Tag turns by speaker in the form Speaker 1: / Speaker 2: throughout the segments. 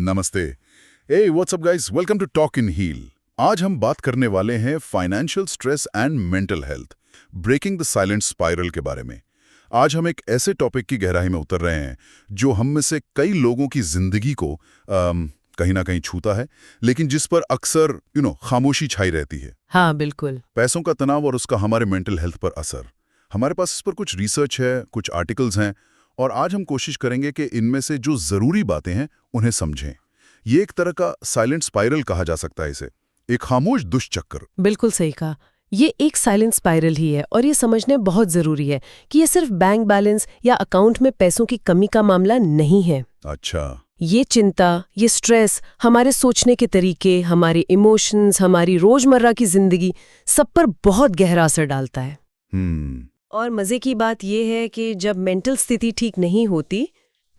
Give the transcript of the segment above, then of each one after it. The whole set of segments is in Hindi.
Speaker 1: नमस्ते। Hey what's up guys, welcome to talk in heal. आज हम बात करने वाले हैं financial stress and mental health, breaking the silent spiral के बारे में। आज हम एक ऐसे टॉपिक की गहराई में उतर रहे हैं जो हम में से कई लोगों की जिंदगी को कहीं ना कहीं छूता है, लेकिन जिस पर अक्सर खामोशी छाई रहती है।
Speaker 2: हाँ बिल्कुल।
Speaker 1: पैसों का तनाव और उसका हमारे मेंटल हेल्थ पर असर। हमारे पास इस पर कुछ रिसर्च है, कुछ आर्टिकल्स हैं, और आज हम कोशिश करेंगे कि इनमें से जो जरूरी बातें हैं उन्हें समझें। ये एक तरह का साइलेंट स्पाइरल कहा जा सकता है इसे, एक खामोश दुष्चक्र।
Speaker 2: बिल्कुल सही कहा। ये एक साइलेंट स्पाइरल ही है और ये समझने बहुत जरूरी है कि ये सिर्फ बैंक बैलेंस या अकाउंट में पैसों की कमी का मामला नहीं है।
Speaker 1: अच्छा।
Speaker 2: ये चिंता, ये स्ट्रेस हमारे सोचने के तरीके, हमारे इमोशंस, हमारी रोजमर्रा की जिंदगी सब पर बहुत गहरा असर डालता है। और मजे की बात यह है कि जब मेंटल स्थिति ठीक नहीं होती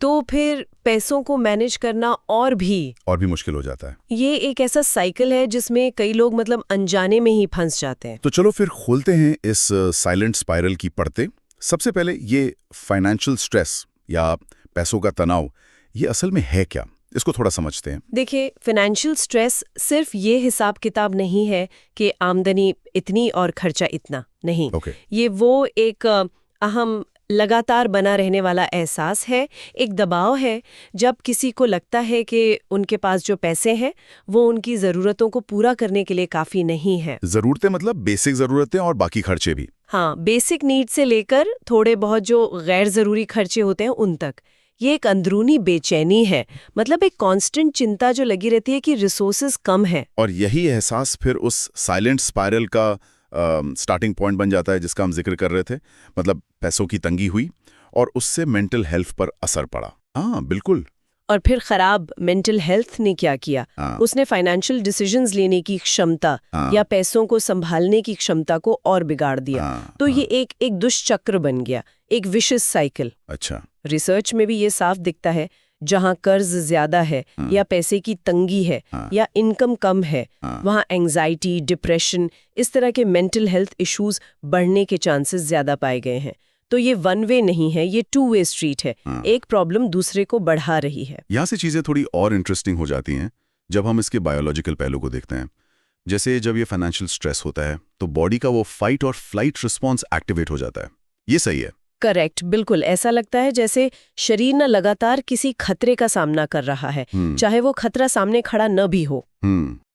Speaker 2: तो फिर पैसों को मैनेज करना और भी
Speaker 1: मुश्किल हो जाता है।
Speaker 2: ये एक ऐसा साइकिल है जिसमें कई लोग अनजाने में ही फंस जाते हैं।
Speaker 1: तो चलो फिर खोलते हैं इस साइलेंट स्पाइरल की परतें। सबसे पहले ये फाइनेंशियल स्ट्रेस या पैसों का तनाव, ये असल में है क्या, इसको थोड़ा समझते हैं।
Speaker 2: देखिए, फाइनेंशियल स्ट्रेस सिर्फ ये हिसाब किताब नहीं है कि आमदनी इतनी और खर्चा इतना नहीं। ये वो एक अहम लगातार बना रहने वाला एहसास है, एक दबाव है जब किसी को लगता है कि उनके पास जो पैसे हैं वो उनकी ज़रूरतों को पूरा करने के लिए काफ़ी नहीं है।
Speaker 1: ज़रूरतें मतलब बेसिक ज़रूरतें और बाकी खर्चे भी।
Speaker 2: हाँ, बेसिक नीड से लेकर थोड़े बहुत जो गैर ज़रूरी खर्चे होते हैं उन तक। ये एक अंदरूनी बेचैनी है, मतलब एक कांस्टेंट चिंता जो लगी रहती है कि रिसोर्सेज कम है।
Speaker 1: और यही एहसास फिर उस साइलेंट स्पाइरल का स्टार्टिंग पॉइंट बन जाता है जिसका हम जिक्र कर रहे थे। मतलब पैसों की तंगी हुई और उससे मेंटल हेल्थ पर असर पड़ा। हाँ बिल्कुल।
Speaker 2: और फिर खराब मेंटल हेल्थ ने क्या किया, उसने फाइनेंशियल डिसीजंस लेने की क्षमता या पैसों को संभालने की क्षमता को और बिगाड़ दिया। तो ये एक दुष्चक्र बन गया, एक विशियस साइकिल।
Speaker 1: अच्छा।
Speaker 2: रिसर्च में भी ये साफ दिखता है, जहाँ कर्ज ज्यादा है या पैसे की तंगी है या इनकम कम है, वहाँ एंजाइटी, डिप्रेशन, इस तरह के मेंटल हेल्थ इश्यूज बढ़ने के चांसेस ज्यादा पाए गए हैं। तो ये वन वे नहीं है, ये टू वे स्ट्रीट है। एक प्रॉब्लम दूसरे को बढ़ा रही है।
Speaker 1: यहाँ से चीजें थोड़ी और इंटरेस्टिंग हो जाती हैं जब हम इसके बायोलॉजिकल पहलू को देखते हैं। जैसे जब ये फाइनेंशियल स्ट्रेस होता है तो बॉडी का वो फाइट और फ्लाइट रिस्पॉन्स एक्टिवेट हो जाता है। ये सही है?
Speaker 2: करेक्ट, बिल्कुल। ऐसा लगता है जैसे शरीर न लगातार किसी खतरे का सामना कर रहा है, चाहे वो खतरा सामने खड़ा न भी हो।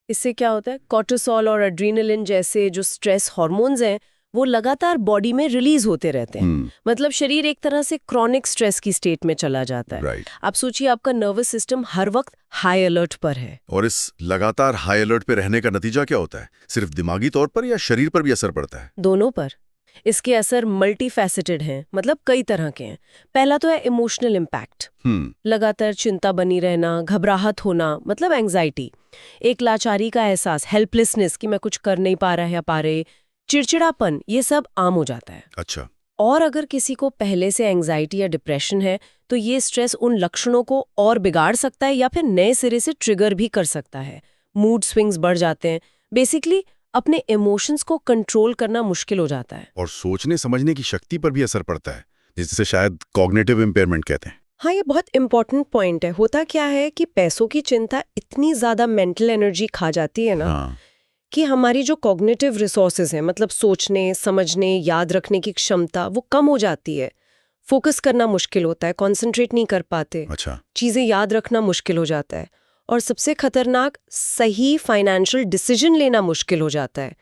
Speaker 2: इससे क्या होता है, कॉर्टिसोल और एड्रेनालिन जैसे जो स्ट्रेस हार्मोन्स हैं वो लगातार बॉडी में रिलीज होते रहते हैं। मतलब शरीर एक तरह से क्रॉनिक स्ट्रेस की स्टेट में चला जाता है। आप सोचिए, आपका नर्वस सिस्टम हर वक्त हाई अलर्ट पर है।
Speaker 1: और इस लगातार हाई अलर्ट पे रहने का नतीजा क्या होता है? सिर्फ दिमागी तौर पर या शरीर पर भी असर पड़ता है?
Speaker 2: दोनों पर। इसके असर मल्टी फैसेटेड हैं, मतलब कई तरह के हैं। पहला तो है इमोशनल इम्पैक्ट। लगातार चिंता बनी रहना, घबराहट होना, मतलब एंजाइटी, एक लाचारी का एहसास, हेल्पलेसनेस कि मैं कुछ कर नहीं पा रहा या पा रहे, चिड़चिड़ापन, ये सब आम हो जाता है।
Speaker 1: अच्छा।
Speaker 2: और अगर किसी को पहले से एंजाइटी या डिप्रेशन है तो ये स्ट्रेस उन लक्षणों को और बिगाड़ सकता है या फिर नए सिरे से ट्रिगर भी कर सकता है। मूड स्विंग्स बढ़ जाते हैं, बेसिकली अपने इमोशंस को कंट्रोल करना मुश्किल हो जाता है।
Speaker 1: और सोचने समझने की शक्ति पर भी असर पड़ता है, जिसे शायद कॉग्निटिव इम्पेयरमेंट कहते हैं।
Speaker 2: हाँ, ये बहुत इंपॉर्टेंट पॉइंट है। होता क्या है कि पैसों की चिंता इतनी ज्यादा मेंटल एनर्जी खा जाती है ना, कि हमारी जो कॉग्निटिव रिसोर्सेज हैं, मतलब सोचने, समझने, याद रखने की क्षमता, वो कम हो जाती है। फोकस करना मुश्किल होता है, कंसंट्रेट नहीं कर पाते।
Speaker 1: अच्छा।
Speaker 2: चीजें याद रखना मुश्किल हो जाता है। और सबसे खतरनाक, सही फाइनेंशियल डिसीजन लेना मुश्किल हो जाता है।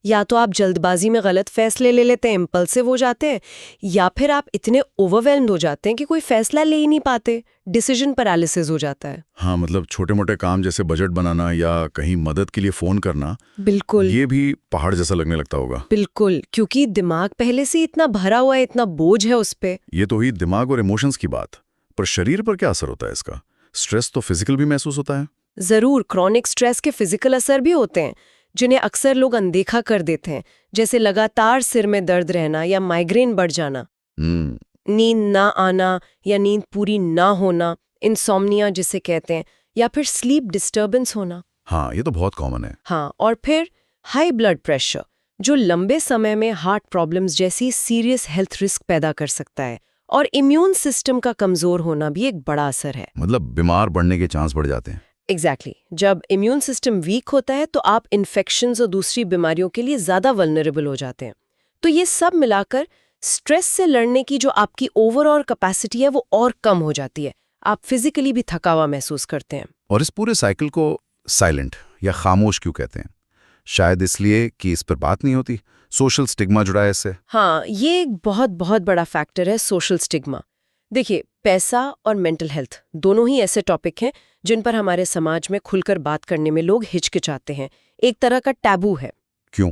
Speaker 2: या तो आप जल्दबाजी में गलत फैसले ले लेते हैं, इम्पल्सिव हो जाते हैं, या फिर आप इतने ओवरवेल्म्ड हो जाते हैं कि कोई फैसला ले ही नहीं पाते, डिसीजन पैरालिसिस हो जाता है।
Speaker 1: हाँ, मतलब छोटे मोटे काम जैसे बजट बनाना या कहीं मदद के लिए फोन करना,
Speaker 2: बिल्कुल,
Speaker 1: ये भी पहाड़ जैसा लगने लगता होगा।
Speaker 2: बिल्कुल, क्योंकि दिमाग पहले से इतना भरा हुआ है, इतना बोझ है उस पे।
Speaker 1: ये तो हुई दिमाग और इमोशंस की बात, पर शरीर पर क्या असर होता है इसका? स्ट्रेस तो फिजिकल भी महसूस होता है।
Speaker 2: जरूर, क्रॉनिक स्ट्रेस के फिजिकल असर भी होते हैं जिन्हें अक्सर लोग अनदेखा कर देते हैं, जैसे लगातार सिर में दर्द रहना या माइग्रेन बढ़ जाना, नींद ना आना या नींद पूरी ना होना, इंसोम्निया जिसे कहते हैं, या फिर स्लीप डिस्टर्बेंस होना।
Speaker 1: हाँ, ये तो बहुत कॉमन है।
Speaker 2: हाँ, और फिर हाई ब्लड प्रेशर जो लंबे समय में हार्ट प्रॉब्लम्स जैसी सीरियस हेल्थ रिस्क पैदा कर सकता है। और इम्यून सिस्टम का कमजोर होना भी एक बड़ा असर है।
Speaker 1: मतलब बीमार पड़ने के चांस बढ़ जाते हैं।
Speaker 2: एग्जैक्टली जब इम्यून सिस्टम वीक होता है तो आप इन्फेक्शंस और दूसरी बीमारियों के लिए ज्यादा वल्नरेबल हो जाते हैं। तो ये सब मिलाकर स्ट्रेस से लड़ने की जो आपकी ओवरऑल कैपेसिटी है वो और कम हो जाती है। आप फिजिकली भी थका हुआ महसूस करते हैं।
Speaker 1: और इस पूरे साइकिल को साइलेंट या खामोश क्यों कहते हैं? शायद इसलिए कि इस पर बात नहीं होती, सोशल स्टिग्मा जुड़ा है इससे।
Speaker 2: हाँ, ये एक बहुत बहुत बड़ा फैक्टर है, सोशल स्टिग्मा। देखिए, पैसा और मेंटल हेल्थ दोनों ही ऐसे टॉपिक हैं जिन पर हमारे समाज में खुलकर बात करने में लोग हिचकिचाते हैं। एक तरह का टैबू है।
Speaker 1: क्यों?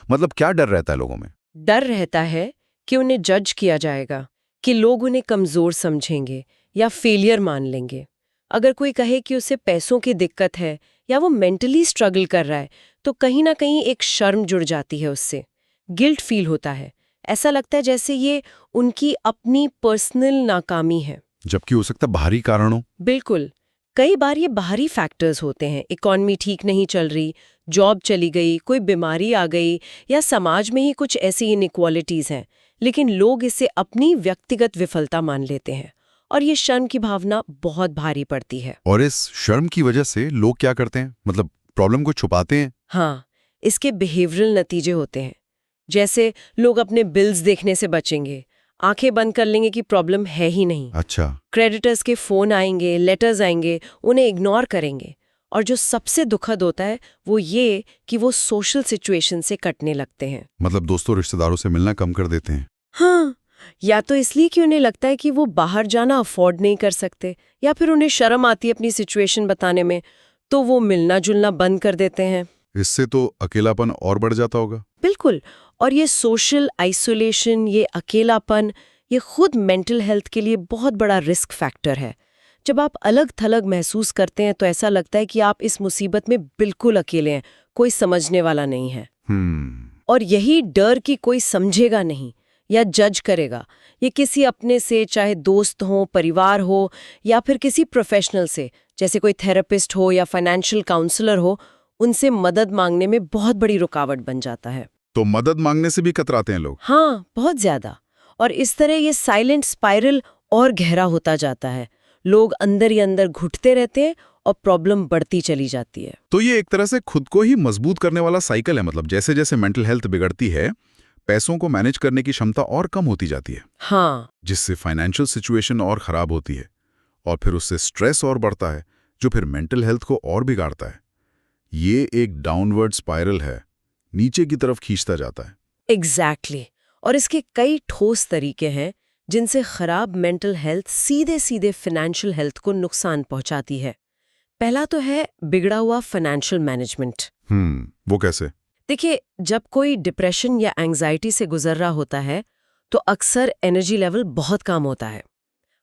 Speaker 1: मतलब क्या डर रहता है लोगों में?
Speaker 2: डर रहता है कि उन्हें जज किया जाएगा, कि लोग उन्हें कमजोर समझेंगे या फेलियर मान लेंगे। अगर कोई कहे कि उसे पैसों की दिक्कत है या वो मेंटली स्ट्रगल कर रहा है, तो कहीं ना कहीं एक शर्म जुड़ जाती है उससे। गिल्ट फील होता है। ऐसा लगता है जैसे ये उनकी अपनी पर्सनल नाकामी है।
Speaker 1: जबकि हो सकता है बाहरी कारण हो।
Speaker 2: बिल्कुल। कई बार ये बाहरी फैक्टर्स होते हैं। इकॉनमी ठीक नहीं चल रही, जॉब चली गई, कोई बीमारी आ गई या समाज में ही कुछ ऐसी इनइक्वालिटीज हैं, लेकिन लोग इसे अपनी व्यक्तिगत विफलता मान लेते हैं और ये शर्म की भावना बहुत भारी पड़ती है।
Speaker 1: और इस शर्म की वजह से लोग क्या करते हैं? मतलब प्रॉब्लम को छुपाते हैं?
Speaker 2: हाँ, इसके बिहेवियरल नतीजे होते हैं। जैसे लोग अपने बिल्स देखने से बचेंगे, आंखें बंद कर लेंगे कि प्रॉब्लम है ही नहीं।
Speaker 1: अच्छा।
Speaker 2: क्रेडिटर्स के फोन आएंगे, लेटर्स आएंगे, उन्हें इग्नोर करेंगे। और जो सबसे दुखद होता है वो ये कि वो सोशल सिचुएशन से कटने लगते हैं।
Speaker 1: मतलब दोस्तों रिश्तेदारों से मिलना कम कर देते हैं।
Speaker 2: हाँ, या तो इसलिए कि उन्हें लगता है कि वो बाहर जाना अफोर्ड नहीं कर सकते, या फिर उन्हें शर्म आती है अपनी सिचुएशन बताने में, तो वो मिलना जुलना बंद कर देते हैं।
Speaker 1: इससे तो अकेलापन और बढ़ जाता होगा।
Speaker 2: बिल्कुल। और ये सोशल आइसोलेशन, ये अकेलापन, ये खुद मेंटल हेल्थ के लिए बहुत बड़ा रिस्क फैक्टर है। जब आप अलग थलग महसूस करते हैं तो ऐसा लगता है कि आप इस मुसीबत में बिल्कुल अकेले हैं, कोई समझने वाला नहीं है। और यही डर कि कोई समझेगा नहीं या जज करेगा, ये किसी अपने से, चाहे दोस्त हो, परिवार हो या फिर किसी प्रोफेशनल से, जैसे कोई थेरेपिस्ट हो या फाइनेंशियल काउंसलर हो, उनसे मदद मांगने में बहुत बड़ी रुकावट बन जाता है।
Speaker 1: तो मदद मांगने से भी कतराते हैं लोग।
Speaker 2: हाँ, बहुत ज्यादा। और इस तरह ये साइलेंट स्पाइरल और गहरा होता जाता है। लोग अंदर ही अंदर घुटते रहते हैं और प्रॉब्लम बढ़ती चली जाती है।
Speaker 1: तो ये एक तरह से खुद को ही मजबूत करने वाला साइकिल है। मतलब जैसे जैसे मेंटल हेल्थ बिगड़ती है, पैसों को मैनेज करने की क्षमता और कम होती जाती है।
Speaker 2: हाँ,
Speaker 1: जिससे फाइनेंशियल सिचुएशन और खराब होती है, और फिर उससे स्ट्रेस और बढ़ता है, जो फिर मेंटल हेल्थ को और बिगाड़ता है। ये एक डाउनवर्ड स्पाइरल है, नीचे की तरफ खींचता जाता है।
Speaker 2: एग्जैक्टली। और इसके कई ठोस तरीके हैं जिनसे खराब मेंटल हेल्थ सीधे सीधे फाइनेंशियल हेल्थ को नुकसान पहुंचाती है। पहला तो है बिगड़ा हुआ फाइनेंशियल मैनेजमेंट।
Speaker 1: वो कैसे?
Speaker 2: देखिए, जब कोई डिप्रेशन या एंजाइटी से गुजर रहा होता है तो अक्सर एनर्जी लेवल बहुत कम होता है,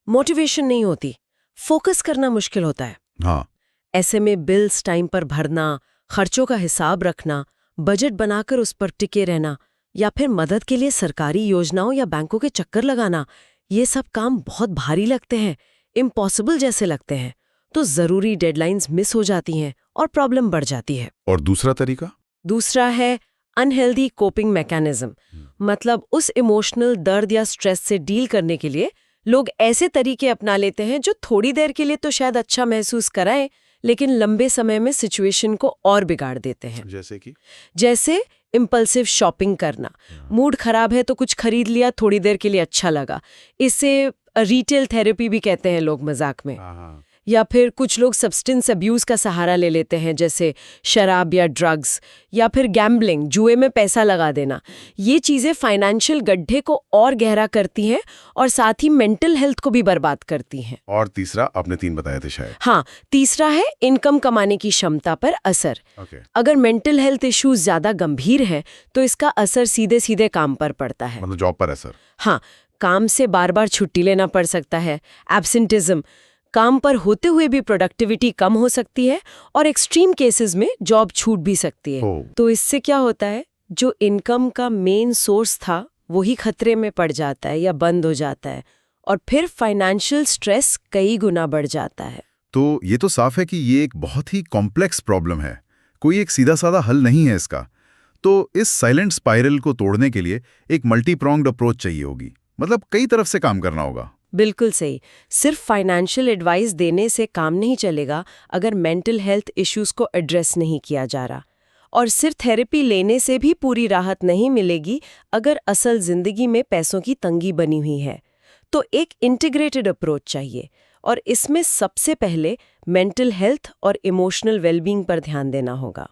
Speaker 2: मोटिवेशन नहीं होती, फोकस करना मुश्किल होता है।
Speaker 1: हाँ।
Speaker 2: ऐसे में बिल्स टाइम पर भरना, खर्चों का हिसाब रखना, बजट बनाकर उस पर टिके रहना या फिर मदद के लिए सरकारी योजनाओं या बैंकों के चक्कर लगाना, ये सब काम बहुत भारी लगते हैं, इम्पॉसिबल जैसे लगते हैं। तो जरूरी डेडलाइंस मिस हो जाती हैं और प्रॉब्लम बढ़ जाती है।
Speaker 1: और दूसरा तरीका?
Speaker 2: दूसरा है अनहेल्दी कोपिंग मैकेनिज्म। मतलब उस इमोशनल दर्द या स्ट्रेस से डील करने के लिए लोग ऐसे तरीके अपना लेते हैं जो थोड़ी देर के लिए तो शायद अच्छा महसूस कराएं, लेकिन लंबे समय में सिचुएशन को और बिगाड़ देते हैं। जैसे इम्पल्सिव शॉपिंग करना। मूड खराब है तो कुछ खरीद लिया, थोड़ी देर के लिए अच्छा लगा। इसे रिटेल थेरेपी भी कहते हैं लोग मजाक में। या फिर कुछ लोग सब्सटेंस अब्यूज का सहारा ले लेते हैं, जैसे शराब या ड्रग्स, या फिर गैम्बलिंग, जुए में पैसा लगा देना। ये चीजें फाइनेंशियल गड्ढे को और गहरा करती हैं और साथ ही मेंटल हेल्थ को भी बर्बाद करती हैं।
Speaker 1: और तीसरा आपने 3 बताए थे शायद।
Speaker 2: हाँ, तीसरा है इनकम कमाने की क्षमता पर असर। अगर मेंटल हेल्थ इश्यूज ज्यादा गंभीर है तो इसका असर सीधे सीधे काम पर पड़ता है।
Speaker 1: मतलब जॉब पर असर।
Speaker 2: हाँ, काम से बार बार छुट्टी लेना पड़ सकता है, एब्सेंटिज्म, काम पर होते हुए भी प्रोडक्टिविटी कम हो सकती है, और एक्सट्रीम केसेस में जॉब छूट भी सकती है। तो इससे क्या होता है, जो इनकम का मेन सोर्स था वही खतरे में पड़ जाता है या बंद हो जाता है, और फिर फाइनेंशियल स्ट्रेस कई गुना बढ़ जाता है।
Speaker 1: तो ये तो साफ है कि ये एक बहुत ही कॉम्प्लेक्स प्रॉब्लम है, कोई एक सीधा साधा हल नहीं है इसका। तो इस साइलेंट स्पाइरल को तोड़ने के लिए एक मल्टी प्रोंग्ड अप्रोच चाहिए होगी। मतलब कई तरफ से काम करना होगा।
Speaker 2: बिल्कुल सही। सिर्फ फाइनेंशियल एडवाइस देने से काम नहीं चलेगा अगर मेंटल हेल्थ इश्यूज को एड्रेस नहीं किया जा रहा। और सिर्फ थेरेपी लेने से भी पूरी राहत नहीं मिलेगी अगर असल जिंदगी में पैसों की तंगी बनी हुई है। तो एक इंटीग्रेटेड अप्रोच चाहिए और इसमें सबसे पहले मेंटल हेल्थ और इमोशनल वेलबींग पर ध्यान देना होगा।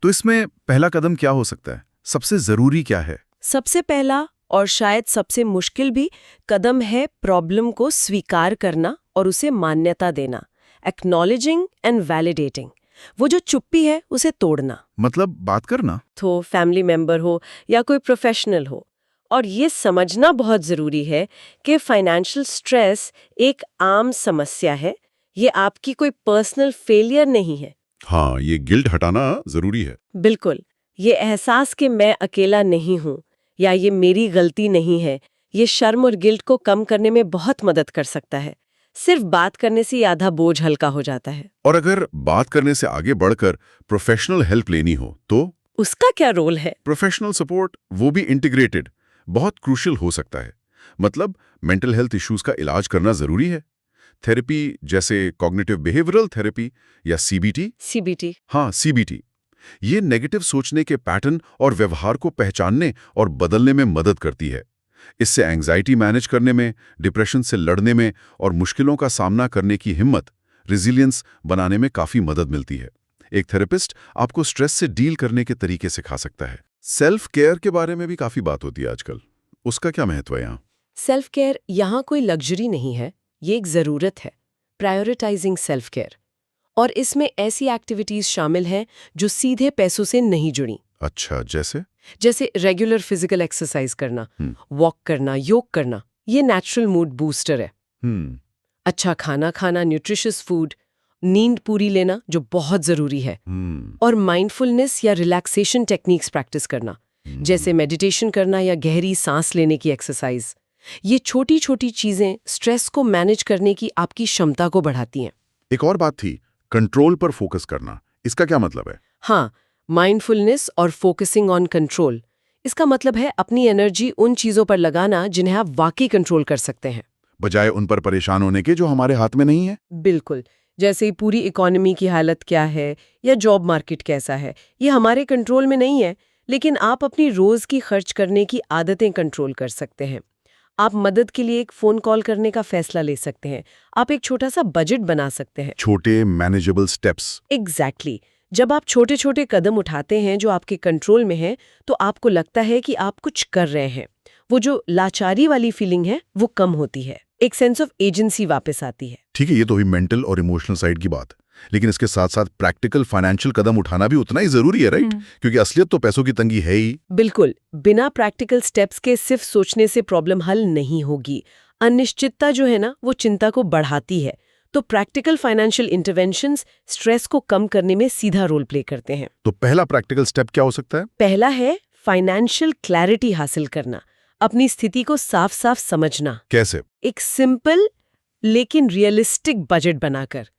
Speaker 1: तो इसमें पहला कदम क्या हो सकता है? सबसे जरूरी क्या है?
Speaker 2: सबसे पहला और शायद सबसे मुश्किल भी कदम है प्रॉब्लम को स्वीकार करना और उसे मान्यता देना। Acknowledging and validating. वो जो चुप्पी है उसे तोड़ना।
Speaker 1: मतलब बात करना?
Speaker 2: तो फैमिली मेंबर हो या कोई प्रोफेशनल हो। और ये समझना बहुत ज़रूरी है कि फाइनेंशियल स्ट्रेस एक आम समस्या है, ये आपकी कोई पर्सनल फेलियर नहीं है।
Speaker 1: हाँ, ये गिल्ट हटाना जरूरी है।
Speaker 2: बिल्कुल। ये एहसास कि मैं अकेला नहीं हूँ या ये मेरी गलती नहीं है, ये शर्म और गिल्ट को कम करने में बहुत मदद कर सकता है। सिर्फ बात करने से आधा बोझ हल्का हो जाता है।
Speaker 1: और अगर बात करने से आगे बढ़कर प्रोफेशनल हेल्प लेनी हो तो
Speaker 2: उसका क्या रोल है?
Speaker 1: प्रोफेशनल सपोर्ट, वो भी इंटीग्रेटेड, बहुत क्रूशियल हो सकता है। मतलब मेंटल हेल्थ इश्यूज का इलाज करना जरूरी है। थेरेपी जैसे कॉग्निटिव बिहेवियरल थेरेपी या सीबीटी।
Speaker 2: सीबीटी।
Speaker 1: हाँ, सीबीटी। ये नेगेटिव सोचने के पैटर्न और व्यवहार को पहचानने और बदलने में मदद करती है। इससे एंग्जाइटी मैनेज करने में, डिप्रेशन से लड़ने में और मुश्किलों का सामना करने की हिम्मत, रेजिलियंस बनाने में काफी मदद मिलती है। एक थेरेपिस्ट आपको स्ट्रेस से डील करने के तरीके सिखा सकता है। सेल्फ केयर के बारे में भी काफी बात होती है आजकल। उसका क्या महत्व है यहाँ?
Speaker 2: सेल्फ केयर यहाँ कोई लग्जरी नहीं है, ये एक ज़रूरत है। Prioritising self care. और इसमें ऐसी एक्टिविटीज शामिल हैं जो सीधे पैसों से नहीं जुड़ी।
Speaker 1: अच्छा,
Speaker 2: जैसे रेगुलर फिजिकल एक्सरसाइज करना, वॉक करना, योग करना, ये नेचुरल मूड बूस्टर है। अच्छा खाना खाना, न्यूट्रिशियस फूड, नींद पूरी लेना जो बहुत जरूरी है, और माइंडफुलनेस या रिलैक्सेशन टेक्निक्स प्रैक्टिस करना, जैसे मेडिटेशन करना या गहरी सांस लेने की एक्सरसाइज। ये छोटी छोटी चीजें स्ट्रेस को मैनेज करने की आपकी क्षमता को बढ़ाती हैं।
Speaker 1: एक और बात थी, कंट्रोल पर फोकस करना। इसका क्या मतलब है?
Speaker 2: हाँ, माइंडफुलनेस और फोकसिंग ऑन कंट्रोल। इसका मतलब है अपनी एनर्जी उन चीजों पर लगाना जिन्हें आप वाकई कंट्रोल कर सकते हैं,
Speaker 1: बजाय उन पर परेशान होने के जो हमारे हाथ में नहीं है।
Speaker 2: बिल्कुल। जैसे पूरी इकोनॉमी की हालत क्या है या जॉब मार्केट कैसा है, ये हमारे कंट्रोल में नहीं है, लेकिन आप अपनी रोज की खर्च करने की आदतें कंट्रोल कर सकते हैं। आप मदद के लिए एक फोन कॉल करने का फैसला ले सकते हैं। आप एक छोटा सा बजट बना सकते हैं।
Speaker 1: छोटे मैनेजेबल स्टेप्स।
Speaker 2: एग्जैक्टली। जब आप छोटे छोटे कदम उठाते हैं जो आपके कंट्रोल में है, तो आपको लगता है कि आप कुछ कर रहे हैं। वो जो लाचारी वाली फीलिंग है वो कम होती है, एक सेंस ऑफ एजेंसी वापस आती है।
Speaker 1: ठीक है, ये तो हुई मेंटल और इमोशनल साइड की बात, लेकिन इसके साथ साथ प्रैक्टिकल फाइनेंशियल कदम उठाना भी उतना ही जरूरी है, राइट? क्योंकि असलियत तो पैसों की तंगी है ही।
Speaker 2: बिल्कुल। बिना प्रैक्टिकल स्टेप्स के सिर्फ सोचने से प्रॉब्लम हल नहीं होगी। अनिश्चितता जो है ना, वो चिंता को बढ़ाती है। तो प्रैक्टिकल फाइनेंशियल इंटरवेंशंस स्ट्रेस को कम करने में सीधा रोल प्ले करते हैं।
Speaker 1: तो पहला प्रैक्टिकल स्टेप क्या हो सकता है?
Speaker 2: पहला है फाइनेंशियल क्लैरिटी हासिल करना, अपनी स्थिति को साफ साफ समझना।
Speaker 1: कैसे?
Speaker 2: एक सिंपल लेकिन रियलिस्टिक बजट बनाकर।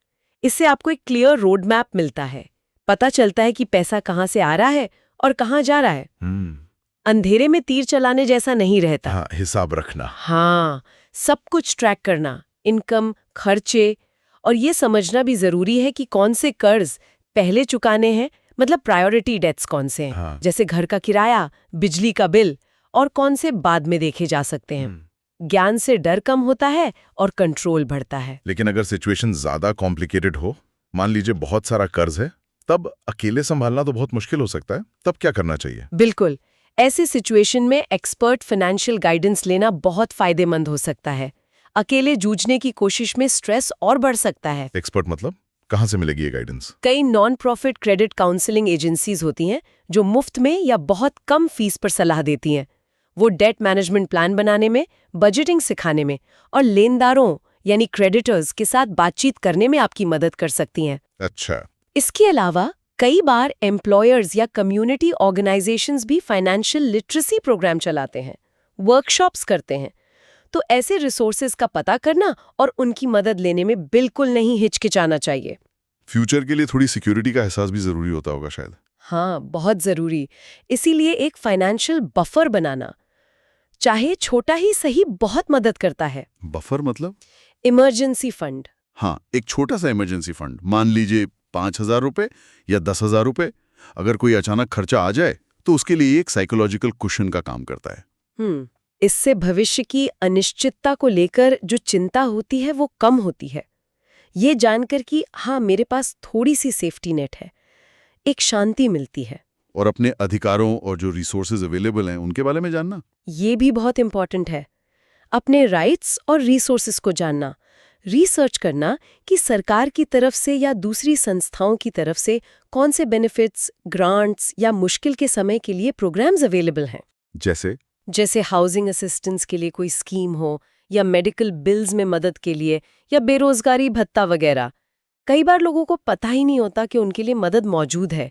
Speaker 2: इससे आपको एक क्लियर रोड मैप मिलता है, पता चलता है कि पैसा कहाँ से आ रहा है और कहाँ जा रहा है। अंधेरे में तीर चलाने जैसा नहीं रहता।
Speaker 1: हाँ, हिसाब रखना।
Speaker 2: हाँ, सब कुछ ट्रैक करना, इनकम, खर्चे, और ये समझना भी जरूरी है कि कौन से कर्ज पहले चुकाने हैं, मतलब प्रायोरिटी डेट्स कौन से हैं।
Speaker 1: हाँ।
Speaker 2: जैसे घर का किराया, बिजली का बिल, और कौन से बाद में देखे जा सकते हैं। ज्ञान से डर कम होता है और कंट्रोल बढ़ता है।
Speaker 1: लेकिन अगर सिचुएशन ज्यादा कॉम्प्लिकेटेड हो, मान लीजिए बहुत सारा कर्ज है, तब अकेले संभालना तो बहुत मुश्किल हो सकता है। तब क्या करना चाहिए?
Speaker 2: बिल्कुल। ऐसे सिचुएशन में एक्सपर्ट फाइनेंशियल गाइडेंस लेना बहुत फायदेमंद हो सकता है। अकेले जूझने की कोशिश में स्ट्रेस और बढ़ सकता है।
Speaker 1: एक्सपर्ट मतलब कहाँ से मिलेगी ये गाइडेंस?
Speaker 2: कई non profit credit counselling agencies होती हैं जो मुफ्त में या बहुत कम फीस पर सलाह देती हैं। वो डेट मैनेजमेंट प्लान बनाने में, बजटिंग सिखाने में और लेनदारों यानी क्रेडिटर्स के साथ बातचीत करने में आपकी मदद कर सकती हैं।
Speaker 1: अच्छा।
Speaker 2: इसके अलावा कई बार एम्प्लॉयर्स या कम्युनिटी ऑर्गेनाइजेशंस भी फाइनेंशियल लिटरेसी प्रोग्राम चलाते हैं, वर्कशॉप्स करते हैं। तो ऐसे रिसोर्सेज का पता करना और उनकी मदद लेने में बिल्कुल नहीं हिचकिचाना चाहिए।
Speaker 1: फ्यूचर के लिए थोड़ी सिक्योरिटी का एहसास भी जरूरी होता होगा शायद।
Speaker 2: हाँ, बहुत जरूरी। इसीलिए एक फाइनेंशियल बफर बनाना, चाहे छोटा ही सही बहुत मदद करता है।
Speaker 1: बफर मतलब?
Speaker 2: Emergency fund.
Speaker 1: हाँ, एक छोटा सा इमरजेंसी फंड, मान लीजिए 5,000 रुपए या 10,000 रुपए। अगर कोई अचानक खर्चा आ जाए तो उसके लिए एक साइकोलॉजिकल कुशन का काम करता है।
Speaker 2: इससे भविष्य की अनिश्चितता को लेकर जो चिंता होती है वो कम होती है। ये जानकर कि हाँ, मेरे पास थोड़ी सी सेफ्टी नेट है, एक शांति मिलती है।
Speaker 1: और अपने अधिकारों और जो रिसोर्सेज अवेलेबल हैं उनके बारे में जानना,
Speaker 2: ये भी बहुत इंपॉर्टेंट है। अपने राइट्स और रिसोर्सेज को जानना, रिसर्च करना कि सरकार की तरफ से या दूसरी संस्थाओं की तरफ से कौन से बेनिफिट्स, ग्रांट्स या मुश्किल के समय के लिए प्रोग्राम्स अवेलेबल हैं। जैसे हाउसिंग असिस्टेंस के लिए कोई स्कीम हो, या मेडिकल बिल्स में मदद के लिए, या बेरोजगारी भत्ता वगैरह। कई बार लोगों को पता ही नहीं होता कि उनके लिए मदद मौजूद है।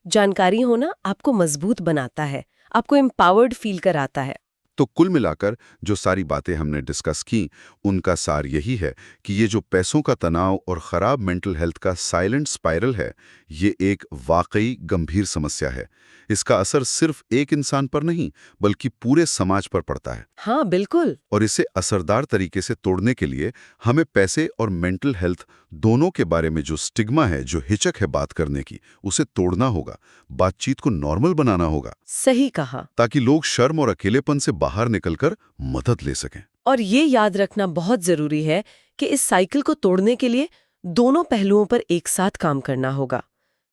Speaker 2: जानकारी होना आपको मजबूत बनाता है, आपको एम्पावर्ड फील कराता है।
Speaker 1: तो कुल मिलाकर जो सारी बातें हमने डिस्कस की, उनका सार यही है कि ये जो पैसों का तनाव और खराब मेंटल हेल्थ का साइलेंट स्पाइरल है, ये एक वाकई गंभीर समस्या है। इसका असर सिर्फ एक इंसान पर नहीं, बल्कि पूरे समाज पर पड़ता है।
Speaker 2: हाँ, बिल्कुल।
Speaker 1: और इसे असरदार तरीके से तोड़ने के लिए हमें पैसे और मेंटल हेल्थ दोनों के बारे में जो स्टिग्मा है, जो हिचक है बात करने की, उसे तोड़ना होगा, बातचीत को नॉर्मल बनाना होगा।
Speaker 2: सही कहा।
Speaker 1: ताकि लोग शर्म और अकेलेपन से बाहर निकलकर मदद ले सकें।
Speaker 2: और ये याद रखना बहुत जरूरी है कि इस साइकिल को तोड़ने के लिए दोनों पहलुओं पर एक साथ काम करना होगा।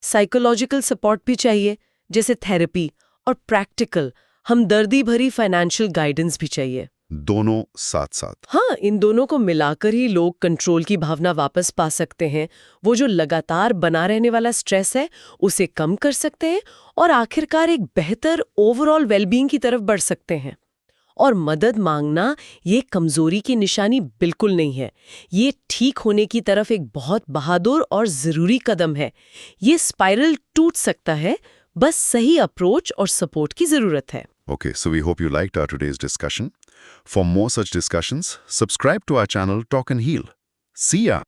Speaker 2: साइकोलॉजिकल सपोर्ट भी चाहिए, जैसे थेरेपी, और प्रैक्टिकल, हमदर्दी भरी फाइनेंशियल गाइडेंस भी चाहिए।
Speaker 1: दोनों साथ साथ।
Speaker 2: हाँ, इन दोनों को मिलाकर ही लोग कंट्रोल की भावना वापस पा सकते हैं, वो जो लगातार बना रहने वाला स्ट्रेस है उसे कम कर सकते हैं, और आखिरकार एक बेहतर ओवरऑल वेलबींग की तरफ बढ़ सकते हैं। और मदद मांगना ये कमजोरी की निशानी बिल्कुल नहीं है। ये ठीक होने की तरफ एक बहुत बहादुर और जरूरी कदम है। ये स्पाइरल टूट सकता है, बस सही अप्रोच और सपोर्ट की जरूरत है।
Speaker 1: Okay, so we hope you liked our today's discussion. For more such discussions, subscribe to our channel Talk and Heal. See ya!